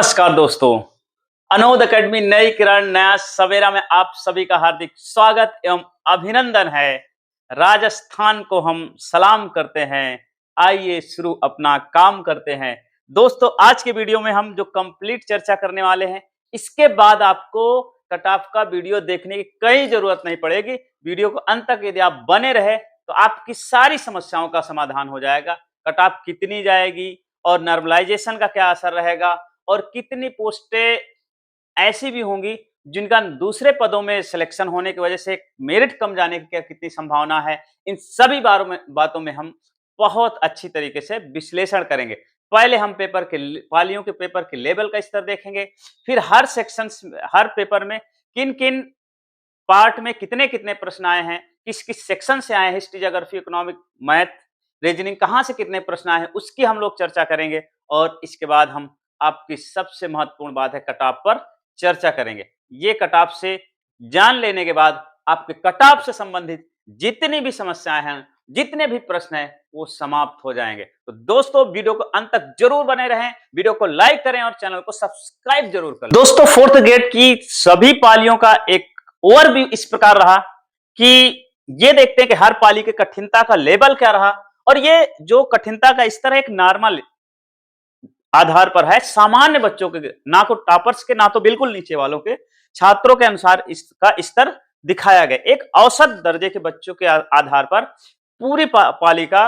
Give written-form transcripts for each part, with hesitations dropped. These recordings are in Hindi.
नमस्कार दोस्तों, अनोद एकेडमी नई किरण नया सवेरा में आप सभी का हार्दिक स्वागत एवं अभिनंदन है। राजस्थान को हम सलाम करते हैं। आइए शुरू अपना काम करते हैं। दोस्तों, आज के वीडियो में हम जो कंप्लीट चर्चा करने वाले हैं, इसके बाद आपको कट ऑफ का वीडियो देखने की कई जरूरत नहीं पड़ेगी। वीडियो को अंत तक यदि आप बने रहे तो आपकी सारी समस्याओं का समाधान हो जाएगा। कट ऑफ कितनी जाएगी और नॉर्मलाइजेशन का क्या असर रहेगा और कितनी पोस्टें ऐसी भी होंगी जिनका दूसरे पदों में सिलेक्शन होने की वजह से मेरिट कम जाने की क्या कितनी संभावना है, इन सभी बातों में हम बहुत अच्छी तरीके से विश्लेषण करेंगे। पहले हम पेपर के पालियों के पेपर के लेवल का स्तर देखेंगे, फिर हर हर पेपर में किन किन पार्ट में कितने कितने प्रश्न आए हैं, किस किस सेक्शन से आए हैं, history, geography, economic, math, reasoning कहां से कितने प्रश्न आए हैं, उसकी हम लोग चर्चा करेंगे। और इसके बाद हम आपकी सबसे महत्वपूर्ण बात है कट ऑफ पर चर्चा करेंगे। ये कट ऑफ से जान लेने के बाद आपके कट ऑफ से संबंधित जितनी भी समस्याएं हैं, जितने भी प्रश्न हैं, वो समाप्त हो जाएंगे। तो दोस्तों, वीडियो को अंत तक जरूर बने रहें, वीडियो को लाइक करें और चैनल को सब्सक्राइब जरूर करें। दोस्तों, फोर्थ ग्रेड की सभी पालियों का एक ओवरव्यू इस प्रकार रहा कि ये देखते हैं कि हर पाली की कठिनता का लेवल क्या रहा, और ये जो कठिनता का स्तर है एक नॉर्मल आधार पर है। सामान्य बच्चों के, ना को टॉपर्स के, ना तो बिल्कुल नीचे वालों के छात्रों के अनुसार इसका स्तर दिखाया गया। एक औसत दर्जे के बच्चों के आधार पर पूरी पाली का,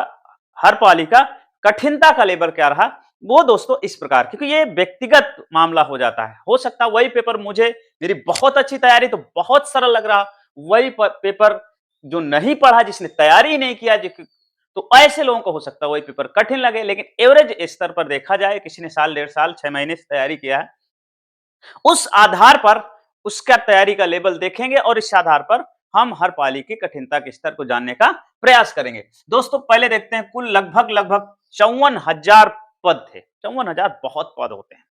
हर पाली का कठिनता का लेवल क्या रहा, वो दोस्तों इस प्रकार, क्योंकि ये व्यक्तिगत मामला हो जाता है। हो सकता है वही पेपर मुझे, मेरी बहुत अच्छी तैयारी तो बहुत सरल लग रहा, वही पेपर जो नहीं पढ़ा, जिसने तैयारी ही नहीं किया, तो ऐसे लोगों को हो सकता है वही पेपर कठिन लगे। लेकिन एवरेज स्तर पर देखा जाए, किसी ने साल, 1.5 साल, 6 महीने से तैयारी किया है, उस आधार पर उसका तैयारी का लेवल देखेंगे और इस आधार पर हम हर पाली की कठिनता के स्तर को जानने का प्रयास करेंगे। दोस्तों, पहले लगभग हैं, कुल लगभग 54,000 पद थे। 54,000 बहुत पद होते हैं।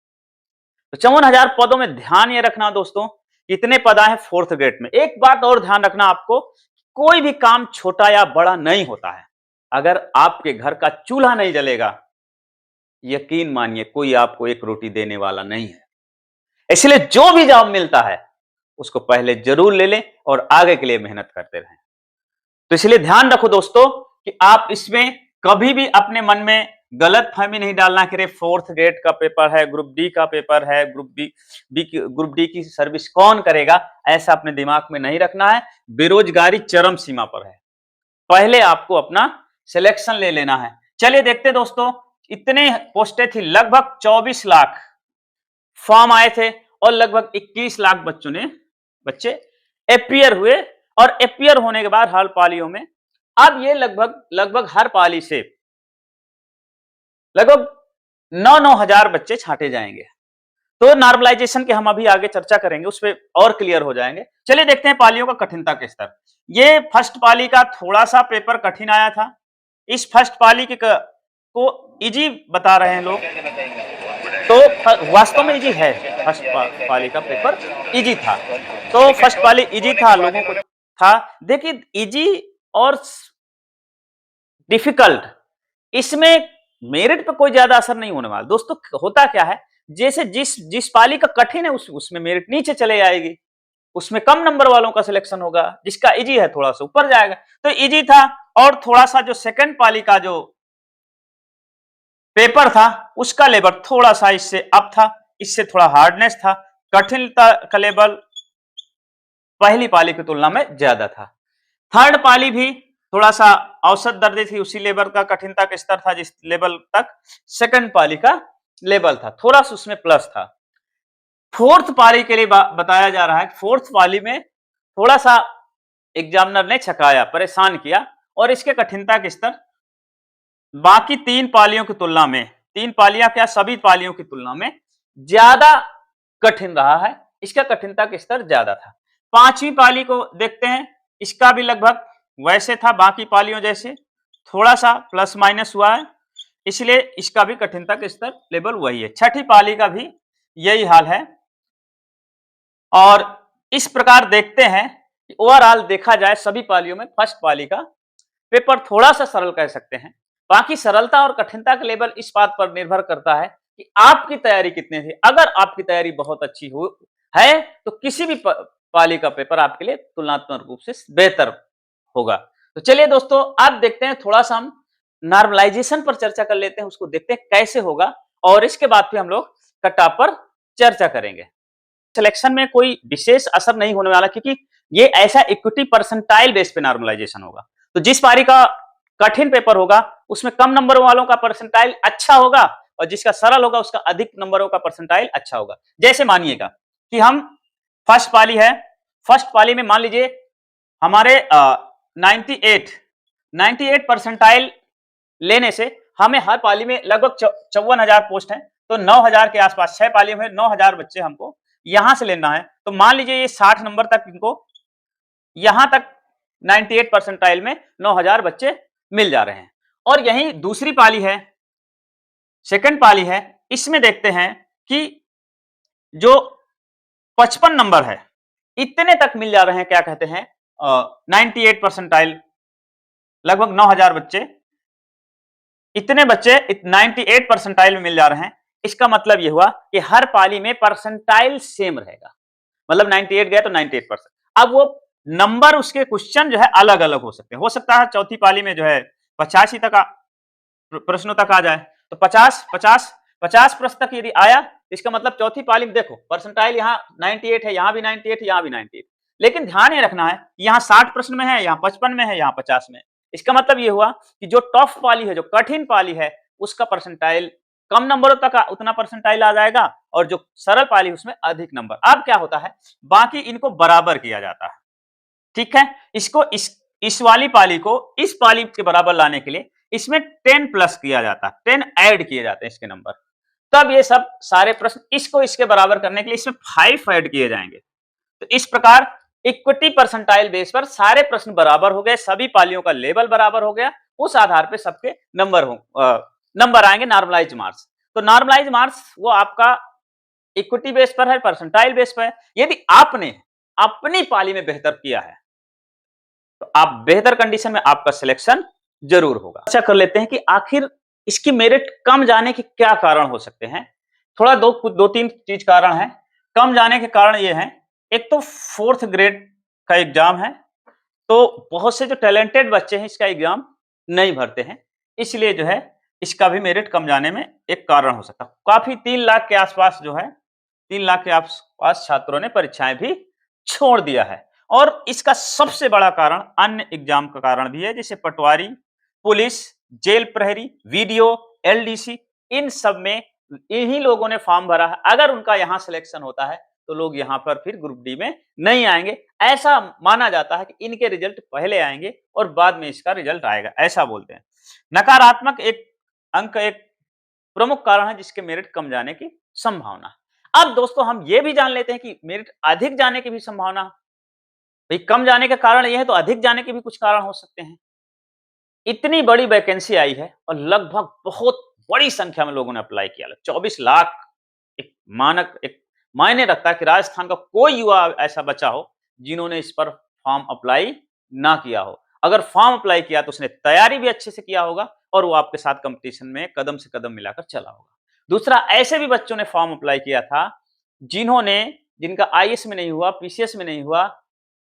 तो 54,000 पदों में ध्यान ये रखना दोस्तों, कितने पद आए हैं फोर्थ ग्रेड में। एक बात और ध्यान रखना आपको, कोई भी काम छोटा या बड़ा नहीं होता है। अगर आपके घर का चूल्हा नहीं जलेगा, यकीन मानिए कोई आपको एक रोटी देने वाला नहीं है। इसलिए जो भी जॉब मिलता है उसको पहले जरूर ले लें और आगे के लिए मेहनत करते रहें। तो इसलिए ध्यान रखो दोस्तों कि आप इसमें कभी भी अपने मन में गलत फहमी नहीं डालना कि फोर्थ ग्रेड का पेपर है, ग्रुप डी का पेपर है, ग्रुप डी की सर्विस कौन करेगा, ऐसा अपने दिमाग में नहीं रखना है। बेरोजगारी चरम सीमा पर है, पहले आपको अपना सिलेक्शन ले लेना है। चलिए देखते दोस्तों, इतने पोस्टें थी, लगभग 24 लाख फॉर्म आए थे और लगभग 21 लाख बच्चे एपियर हुए। और एपियर होने के बाद हर पालियों में अब ये लगभग हर पाली से लगभग 9-9 हजार बच्चे छांटे जाएंगे। तो नॉर्मलाइजेशन के हम अभी आगे चर्चा करेंगे, उस पर और क्लियर हो जाएंगे। चलिए देखते हैं पालियों का कठिनता के स्तर। ये फर्स्ट पाली का थोड़ा सा पेपर कठिन आया था। इस फर्स्ट पाली को इजी बता रहे हैं लोग, तो वास्तव में इजी है। फर्स्ट पाली का पेपर इजी था, तो फर्स्ट पाली इजी था, लोगों को था। देखिए, इजी और डिफिकल्ट, इसमें मेरिट पे कोई ज्यादा असर नहीं होने वाला दोस्तों। होता क्या है, जैसे जिस पाली का कठिन है उसमें मेरिट नीचे चले आएगी, उसमें कम नंबर वालों का सिलेक्शन होगा। जिसका इजी है थोड़ा सा ऊपर जाएगा। तो इजी था, और थोड़ा सा जो सेकंड पाली का जो पेपर था उसका लेवल थोड़ा सा इससे अप था, इससे थोड़ा हार्डनेस था। कठिनता का लेवल पहली पाली की तुलना में ज्यादा था। थर्ड पाली भी थोड़ा सा औसत दर्जे थी, उसी लेवल का कठिनता का स्तर था जिस लेवल तक सेकंड पाली का लेवल था, थोड़ा सा उसमें प्लस था। फोर्थ पाली के लिए बताया जा रहा है कि फोर्थ पाली में थोड़ा सा एग्जामिनर ने छकाया, परेशान किया, और इसके कठिनता के स्तर बाकी तीन पालियों की तुलना में, तीन पालियां क्या, सभी पालियों की तुलना में ज्यादा कठिन रहा है। इसका कठिनता का स्तर ज्यादा था। पांचवी पाली को देखते हैं, इसका भी लगभग वैसे था, बाकी पालियों जैसे थोड़ा सा प्लस माइनस हुआ है, इसलिए इसका भी कठिनता का स्तर लेवल वही है। छठी पाली का भी यही हाल है। और इस प्रकार देखते हैं कि ओवरऑल देखा जाए सभी पालियों में फर्स्ट पाली का पेपर थोड़ा सा सरल कह सकते हैं। बाकी सरलता और कठिनता का लेवल इस बात पर निर्भर करता है कि आपकी तैयारी कितनी थी। अगर आपकी तैयारी बहुत अच्छी है तो किसी भी पाली का पेपर आपके लिए तुलनात्मक रूप से बेहतर होगा। तो चलिए दोस्तों, अब देखते हैं, थोड़ा सा हम नॉर्मलाइजेशन पर चर्चा कर लेते हैं, उसको देखते हैं कैसे होगा, और इसके बाद फिर हम लोग कट ऑफ पर चर्चा करेंगे। सिलेक्शन में कोई विशेष असर नहीं होने वाला, क्योंकि ये ऐसा इक्विटी परसेंटाइल बेस पे नॉर्मलाइजेशन होगा। तो जिस पारी का कठिन पेपर होगा उसमें कम नंबरों वालों का परसेंटाइल अच्छा होगा, और जिसका सरल होगा उसका अधिक नंबरों का परसेंटाइल अच्छा होगा। जैसे मानिएगा कि हम फर्स्ट पाली है, फर्स्ट पाली में मान लीजिए हमारे 98 परसेंटाइल लेने से हमें हर पाली में लगभग 54,000 पोस्ट है, तो 9,000 के आसपास, 6 पालियों में 9,000 बच्चे हमको यहां से लेना है। तो मान लीजिए ये 60 नंबर तक इनको यहां तक 98 परसेंटाइल में 9,000 बच्चे मिल जा रहे हैं। और यही दूसरी पाली है, सेकंड पाली है, इसमें देखते हैं कि जो 55 नंबर है इतने तक मिल जा रहे हैं, क्या कहते हैं 98 परसेंटाइल, लगभग 9,000 बच्चे, इतने बच्चे 98 परसेंटाइल में मिल जा रहे हैं। इसका मतलब यह हुआ कि हर पाली में परसेंटाइल सेम रहेगा, मतलब 98 गया तो 98%। अब वो नंबर, उसके क्वेश्चन जो है अलग अलग हो सकते हैं। हो सकता है चौथी पाली में जो है 85 तक प्रश्नों तक आ जाए, तो 50 प्रश्न तक यदि आया, इसका मतलब चौथी पाली में देखो परसेंटाइल यहाँ 98 है, यहाँ भी 98, यहाँ भी 98। लेकिन ध्यान ये रखना है कि यहाँ 60 प्रश्न में है, यहाँ 55 में है, यहाँ 50 में। इसका मतलब ये हुआ कि जो टफ पाली है, जो कठिन पाली है, उसका परसेंटाइल कम नंबरों तक उतना परसेंटाइल आ जाएगा, और जो सरल पाली उसमें अधिक नंबर। अब क्या होता है, बाकी इनको बराबर किया जाता है, ठीक है। इसको इस वाली पाली को इस पाली के बराबर लाने के लिए इसमें 10 प्लस किया जाता है, 10 ऐड किए जाते हैं इसके नंबर। तब ये सब सारे प्रश्न इसको इसके बराबर करने के लिए इसमें 5 ऐड किए जाएंगे। तो इस प्रकार इक्विटी परसेंटाइल बेस पर सारे प्रश्न बराबर हो गए, सभी पालियों का लेवल बराबर हो गया, उस आधार पे सबके नंबर आएंगे नॉर्मलाइज मार्क्स। तो नॉर्मलाइज मार्क्स वो आपका इक्विटी बेस पर है, परसेंटाइल बेस पर है। यदि आपने अपनी पाली में बेहतर किया है तो आप बेहतर कंडीशन में आपका सिलेक्शन जरूर होगा। अच्छा कर लेते हैं कि आखिर इसकी मेरिट कम जाने के क्या कारण हो सकते हैं। थोड़ा दो तीन चीज कारण है कम जाने के कारण ये हैं। एक तो 4th ग्रेड का एग्जाम है, तो बहुत से जो टैलेंटेड बच्चे हैं इसका एग्जाम नहीं भरते हैं, इसलिए जो है इसका भी मेरिट कम जाने में एक कारण हो सकता है। काफी 3 लाख के आसपास जो है, 3 लाख के आसपास छात्रों ने परीक्षाएं भी छोड़ दिया है। और इसका सबसे बड़ा कारण अन्य एग्जाम का कारण भी है, जैसे पटवारी, पुलिस, जेल प्रहरी, वीडियो, एलडीसी, इन सब में इन्हीं लोगों ने फॉर्म भरा है। अगर उनका यहां सिलेक्शन होता है तो लोग यहां पर फिर ग्रुप डी में नहीं आएंगे। ऐसा माना जाता है कि इनके रिजल्ट पहले आएंगे और बाद में इसका रिजल्ट आएगा, ऐसा बोलते हैं। नकारात्मक एक अंक एक प्रमुख कारण है जिसके मेरिट कम जाने की संभावना। अब दोस्तों हम ये भी जान लेते हैं कि मेरिट अधिक जाने की भी संभावना। भाई कम जाने का कारण यह है तो अधिक जाने के भी कुछ कारण हो सकते हैं। इतनी बड़ी वैकेंसी आई है और लगभग बहुत बड़ी संख्या में लोगों ने अप्लाई किया, 24 लाख एक मानक, एक मायने रखता है कि राजस्थान का कोई युवा ऐसा बचा हो जिन्होंने इस पर फॉर्म अप्लाई ना किया हो। अगर फॉर्म अप्लाई किया तो उसने तैयारी भी अच्छे से किया होगा और वो आपके साथ कंपटीशन में कदम से कदम मिलाकर चला होगा। दूसरा, ऐसे भी बच्चों ने फॉर्म अप्लाई किया था जिनका आईएएस में नहीं हुआ, पीसीएस में नहीं हुआ,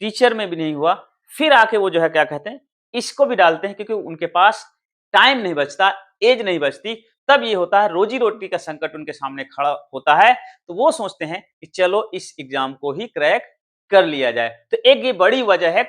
टीचर में भी नहीं हुआ, फिर आके वो जो है क्या कहते हैं इसको भी डालते हैं, क्योंकि उनके पास टाइम नहीं बचता, एज नहीं बचती। तब ये होता है, रोजी रोटी का संकट उनके सामने खड़ा होता है, तो वो सोचते हैं कि चलो इस एग्जाम को ही क्रैक कर लिया जाए। तो एक ये बड़ी वजह है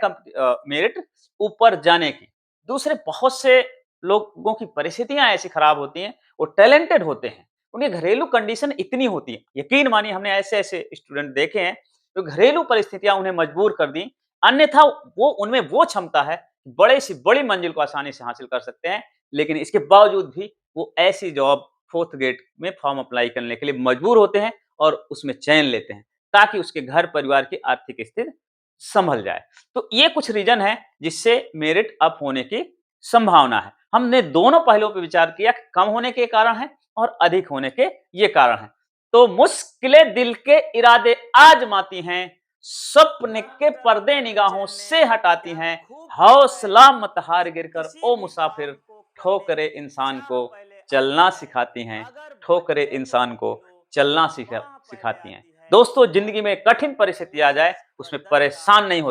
मेरिट ऊपर जाने की। दूसरे, बहुत से लोगों की परिस्थितियां ऐसी खराब होती हैं, वो टैलेंटेड होते हैं, उनकी घरेलू कंडीशन इतनी होती है, यकीन मानिए हमने ऐसे ऐसे स्टूडेंट देखे हैं तो घरेलू परिस्थितियां उन्हें मजबूर कर दी, अन्यथा वो उनमें वो क्षमता है, बड़े से बड़ी मंजिल को आसानी से हासिल कर सकते हैं, लेकिन इसके बावजूद भी वो ऐसी जॉब 4th ग्रेड में फॉर्म अप्लाई करने के लिए मजबूर होते हैं और उसमें चयन लेते हैं ताकि उसके घर परिवार की आर्थिक स्थिति संभल जाए। तो ये कुछ रीजन है जिससे मेरिट अप होने की संभावना है। हमने दोनों पहलुओं पर विचार किया, कम होने के कारण है और अधिक होने के ये कारण है। तो मुश्किलें दिल के इरादे आजमाती हैं, स्वप्न के पर्दे निगाहों से हटाती हैं, हौसला मत हार गिरकर ओ मुसाफिर ठोकरे इंसान को चलना सिखाती हैं, ठोकरें इंसान को चलना सिखाती हैं। दोस्तों, जिंदगी में कठिन परिस्थिति आ जाए, उसमें परेशान नहीं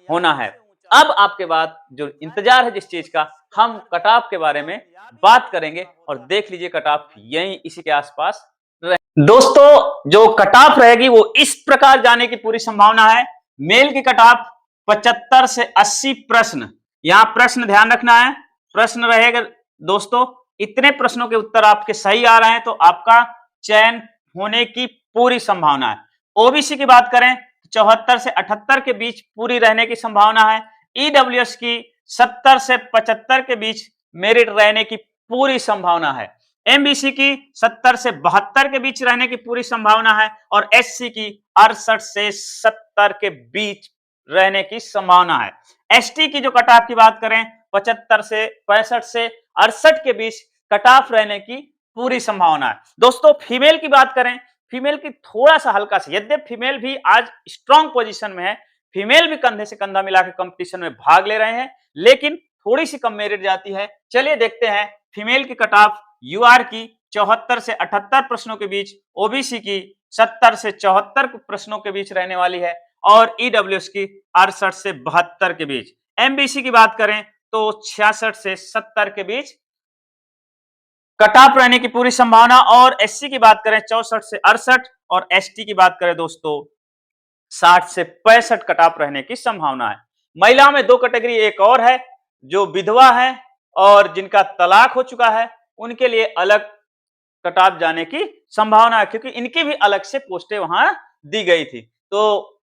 होना है। अब आपके बाद जो इंतजार है जिस चीज का, हम कट ऑफ के बारे में बात करेंगे और देख लीजिए कट ऑफ यहीं इसी के आसपास रहे। दोस्तों, जो कट ऑफ रहेगी वो इस प्रकार जाने की पूरी संभावना है। मेल की कट ऑफ 75 से 80 प्रश्न। यहां प्रश्न ध्यान रखना है, प्रश्न रहेगा दोस्तों, इतने प्रश्नों के उत्तर आपके सही आ रहे हैं तो आपका चयन होने की पूरी संभावना है। ओबीसी की बात करें तो 74 से 78 के बीच पूरी रहने की संभावना है। ईडब्ल्यूएस की 70 से 75 के बीच मेरिट रहने की पूरी संभावना है। एमबीसी की 70 से 72 के बीच रहने की पूरी संभावना है और एससी की 68 से 70 के बीच रहने की संभावना है। एसटी की जो कट ऑफ की बात करें 75 से 65 से 68 के बीच कट ऑफ रहने की पूरी संभावना है। दोस्तों, फीमेल की बात करें, फीमेल की थोड़ा सा हल्का सा, यद्यपि फीमेल भी आज स्ट्रांग पोजीशन में है, फीमेल भी कंधे से कंधा मिलाकर कंपटीशन में भाग ले रहे हैं, लेकिन थोड़ी सी कम मेरिट जाती है। चलिए देखते हैं फीमेल की कट ऑफ। यूआर की 74 से 78 प्रश्नों के बीच, ओबीसी की 70 से 74 प्रश्नों के बीच रहने वाली है और ईडब्ल्यूएस की 68 से 72 के बीच। एमबीसी की बात करें तो 66 से 70 के बीच कट ऑफ रहने की पूरी संभावना और एससी की बात करें 64 से 68 और एसटी की बात करें दोस्तों 60 से 65 कट ऑफ रहने की संभावना है। महिलाओं में दो कैटेगरी एक और है, जो विधवा है और जिनका तलाक हो चुका है, उनके लिए अलग कट ऑफ जाने की संभावना है, क्योंकि इनकी भी अलग से पोस्टें वहां दी गई थी। तो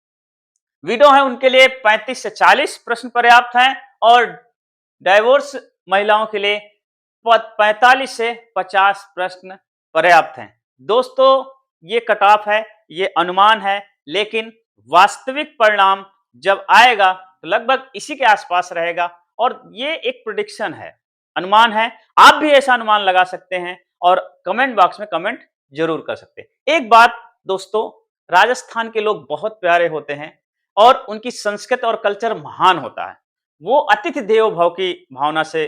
विडो है उनके लिए 35 से 40 प्रश्न पर्याप्त हैं और डाइवोर्स महिलाओं के लिए 45 से 50 प्रश्न पर्याप्त हैं। दोस्तों, ये कट ऑफ है, ये अनुमान है, लेकिन वास्तविक परिणाम जब आएगा तो लगभग इसी के आसपास रहेगा और ये एक प्रेडिक्शन है, अनुमान है। आप भी ऐसा अनुमान लगा सकते हैं और कमेंट बॉक्स में कमेंट जरूर कर सकते हैं। एक बात दोस्तों, राजस्थान के लोग बहुत प्यारे होते हैं और उनकी संस्कृति और कल्चर महान होता है। वो अतिथि देवो भव की भावना से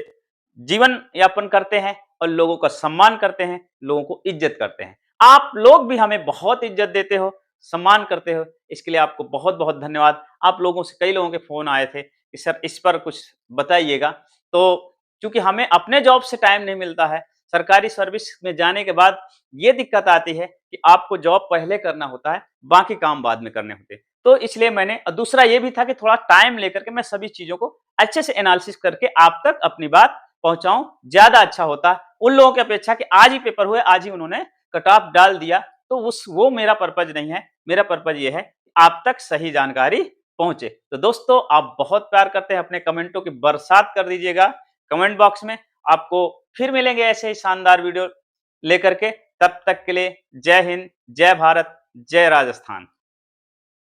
जीवन यापन करते हैं और लोगों का सम्मान करते हैं, लोगों को इज्जत करते हैं। आप लोग भी हमें बहुत इज्जत देते हो, सम्मान करते हो, इसके लिए आपको बहुत बहुत धन्यवाद। आप लोगों से, कई लोगों के फोन आए थे कि सर इस पर कुछ बताइएगा, तो क्योंकि हमें अपने जॉब से टाइम नहीं मिलता है, सरकारी सर्विस में जाने के बाद ये दिक्कत आती है कि आपको जॉब पहले करना होता है, बाकी काम बाद में करने होते हैं। तो इसलिए मैंने, दूसरा ये भी था कि थोड़ा टाइम लेकर के मैं सभी चीजों को अच्छे से एनालिसिस करके आप तक अपनी बात पहुंचाऊं, ज्यादा अच्छा होता। उन लोगों की अपेक्षा कि आज ही पेपर हुए, आज ही उन्होंने कट ऑफ डाल दिया, तो वो मेरा पर्पज नहीं है। मेरा पर्पज ये है आप तक सही जानकारी पहुंचे। तो दोस्तों, आप बहुत प्यार करते हैं, अपने कमेंटों की बरसात कर दीजिएगा कमेंट बॉक्स में। आपको फिर मिलेंगे ऐसे ही शानदार वीडियो लेकर के। तब तक के लिए जय हिंद, जय भारत, जय राजस्थान।